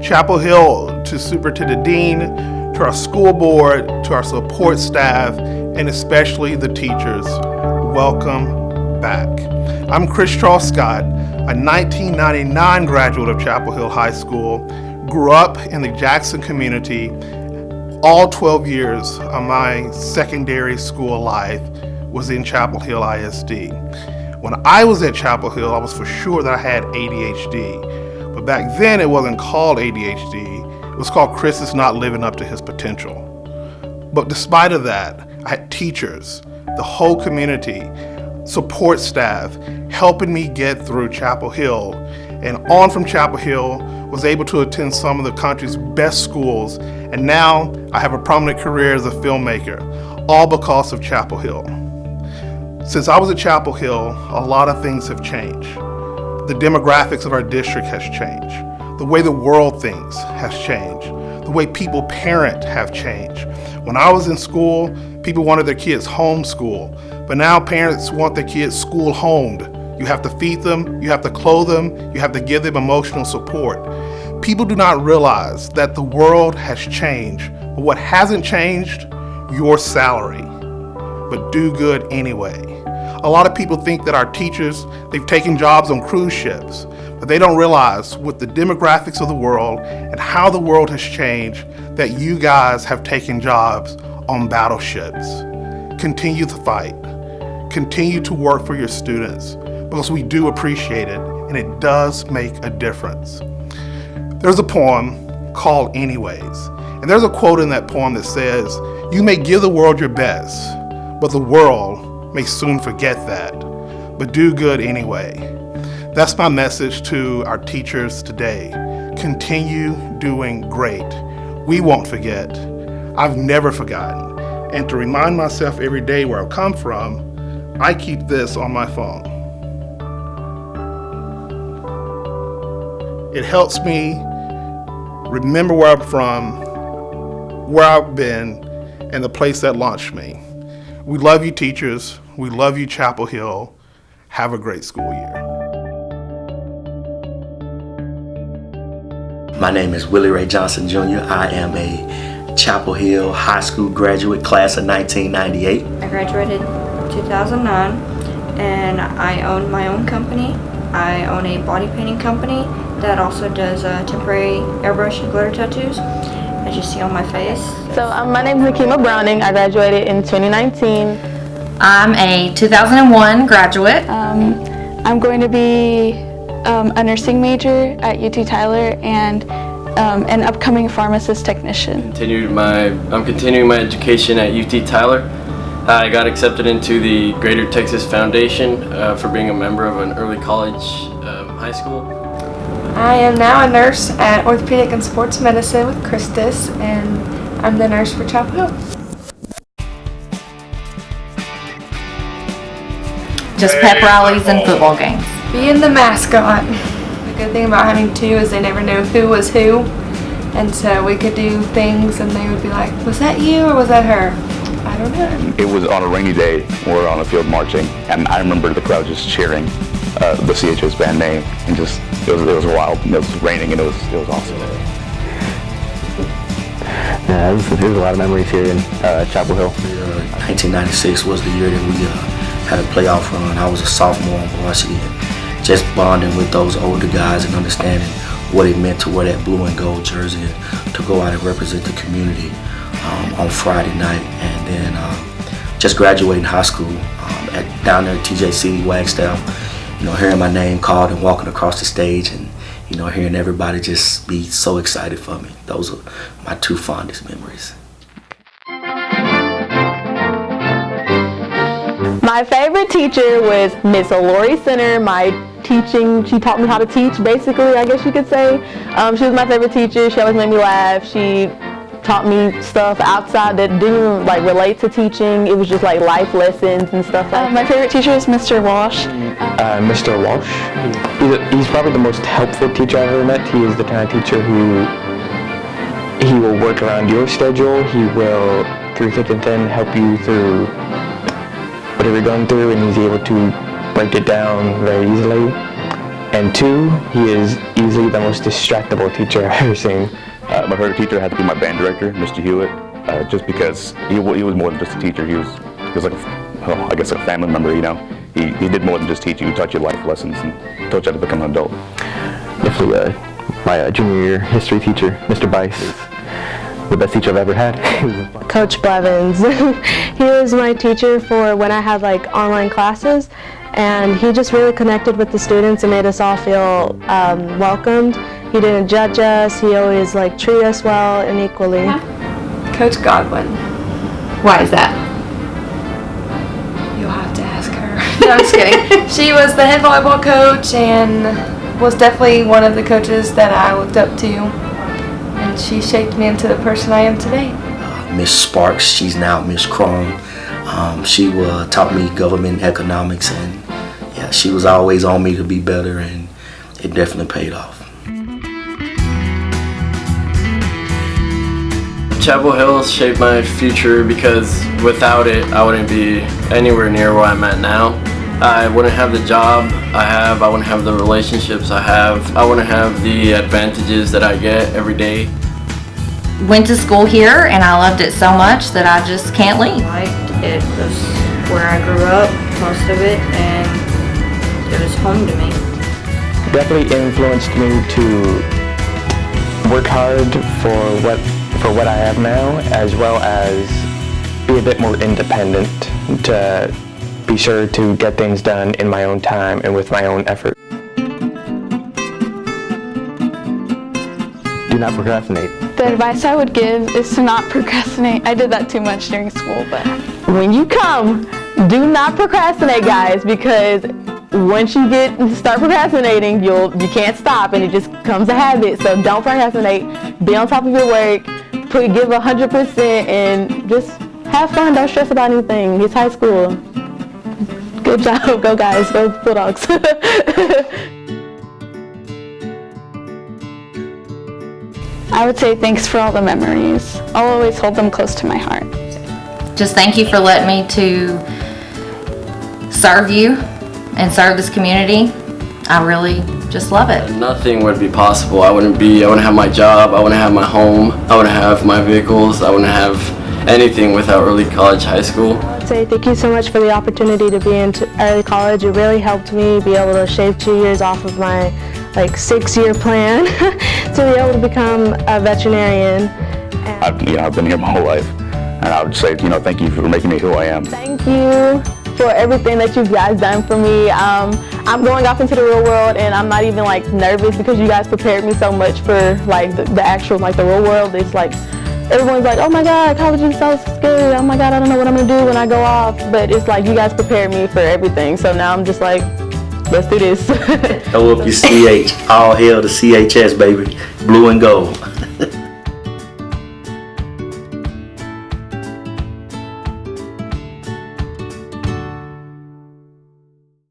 Chapel Hill, to Superintendent Dean, to our school board, to our support staff, and especially the teachers, welcome back. I'm Chris Charles Scott, a 1999 graduate of Chapel Hill High School, grew up in the Jackson community. All 12 years of my secondary school life was in Chapel Hill ISD. When I was at Chapel Hill, I was for sure that I had ADHD. But back then, it wasn't called ADHD. It was called Chris is not living up to his potential. But despite of that, I had teachers, the whole community, support staff, helping me get through Chapel Hill. And on from Chapel Hill, was able to attend some of the country's best schools. And now I have a prominent career as a filmmaker, all because of Chapel Hill. Since I was at Chapel Hill, a lot of things have changed. The demographics of our district has changed. The way the world thinks has changed. The way people parent have changed. When I was in school, people wanted their kids homeschooled, but now parents want their kids school homed. You have to feed them, you have to clothe them, you have to give them emotional support. People do not realize that the world has changed, but what hasn't changed? Your salary. But do good anyway. A lot of people think that our teachers, they've taken jobs on cruise ships, but they don't realize with the demographics of the world and how the world has changed that you guys have taken jobs on battleships. Continue to fight. Continue to work for your students because we do appreciate it and it does make a difference. There's a poem called Anyways, and there's a quote in that poem that says, "You may give the world your best, but the world may soon forget that, but do good anyway." That's my message to our teachers today. Continue doing great. We won't forget. I've never forgotten. And to remind myself every day where I've come from, I keep this on my phone. It helps me remember where I'm from, where I've been, and the place that launched me. We love you, teachers. We love you, Chapel Hill. Have a great school year. My name is Willie Ray Johnson Jr. I am a Chapel Hill High School graduate, class of 1998. I graduated 2009 and I own my own company. I own a body painting company that also does temporary airbrush and glitter tattoos, as you see on my face. So my name is Nakima Browning. I graduated in 2019. I'm a 2001 graduate. I'm going to be a nursing major at UT Tyler and an upcoming pharmacist technician. I'm continuing my education at UT Tyler. I got accepted into the Greater Texas Foundation for being a member of an early college high school. I am now a nurse at Orthopedic and Sports Medicine with Christus, and I'm the nurse for Chapel Hill. Just pep rallies and football games. Being the mascot. The good thing about having two is they never knew who was who, and so we could do things and they would be like, was that you or was that her? I don't know. It was on a rainy day, we're on the field marching, and I remember the crowd just cheering the CHS band name, and just it was wild. It was raining and it was awesome. Yeah, there's a lot of memories here in Chapel Hill. 1996 was the year that we had a playoff run. I was a sophomore on varsity, and just bonding with those older guys and understanding what it meant to wear that blue and gold jersey and to go out and represent the community on Friday night, and then just graduating high school down there at TJC Wagstaff. Hearing my name called and walking across the stage and, hearing everybody just be so excited for me. Those are my two fondest memories. My favorite teacher was Miss Lori Center. She taught me how to teach, basically, I guess you could say. She was my favorite teacher. She always made me laugh. She taught me stuff outside that didn't relate to teaching. It was just life lessons and stuff like that. My favorite teacher was Mr. Walsh. Mr. Walsh, he's probably the most helpful teacher I've ever met. He is the kind of teacher who he will work around your schedule. He will, through thick and thin, help you through whatever you're going through, and he's able to break it down very easily. And 2, he is easily the most distractible teacher I've ever seen. My favorite teacher had to be my band director, Mr. Hewitt, just because he was more than just a teacher. He was like, I guess like a family member, you know. He did more than just teach you. He taught you life lessons and taught you how to become an adult. Definitely my junior year history teacher, Mr. Bice, is the best teacher I've ever had. Coach Blevins. He was my teacher for when I had like online classes, and he just really connected with the students and made us all feel welcomed. He didn't judge us. He always like treated us well and equally. Coach Godwin. Why is that? You'll have to ask her. No, I'm just kidding. She was the head volleyball coach and was definitely one of the coaches that I looked up to. And she shaped me into the person I am today. Miss Sparks, she's now Miss Crum. She taught me government economics, and yeah, she was always on me to be better, and it definitely paid off. Chapel Hill shaped my future because without it, I wouldn't be anywhere near where I'm at now. I wouldn't have the job I have, I wouldn't have the relationships I have, I wouldn't have the advantages that I get every day. Went to school here and I loved it so much that I just can't leave. It was where I grew up, most of it, and it was home to me. Definitely influenced me to work hard for what I have now, as well as be a bit more independent, to be sure to get things done in my own time and with my own effort. Do not procrastinate. The advice I would give is to not procrastinate. I did that too much during school, but When you come, do not procrastinate, guys, because once you start procrastinating, you can't stop, and it just becomes a habit. So don't procrastinate. Be on top of your work. Give 100%, and just have fun. Don't stress about anything. It's high school. Good job. Go, guys. Go Bulldogs. I would say thanks for all the memories. I'll always hold them close to my heart. Just thank you for letting me to serve you and serve this community. I really just love it. Nothing would be possible. I wouldn't have my job, I wouldn't have my home, I wouldn't have my vehicles, I wouldn't have anything without early college, high school. I'd say thank you so much for the opportunity to be in early college. It really helped me be able to shave 2 years off of my 6-year plan to be able to become a veterinarian. I've been here my whole life, and I would say, thank you for making me who I am. Thank you for everything that you guys done for me. I'm going off into the real world, and I'm not even nervous because you guys prepared me so much for the actual the real world. It's everyone's like, oh my God, college is so scary. Oh my God, I don't know what I'm gonna do when I go off. But it's you guys prepared me for everything. So now I'm just let's do this. Go up your CH, all hail to CHS, baby. Blue and gold.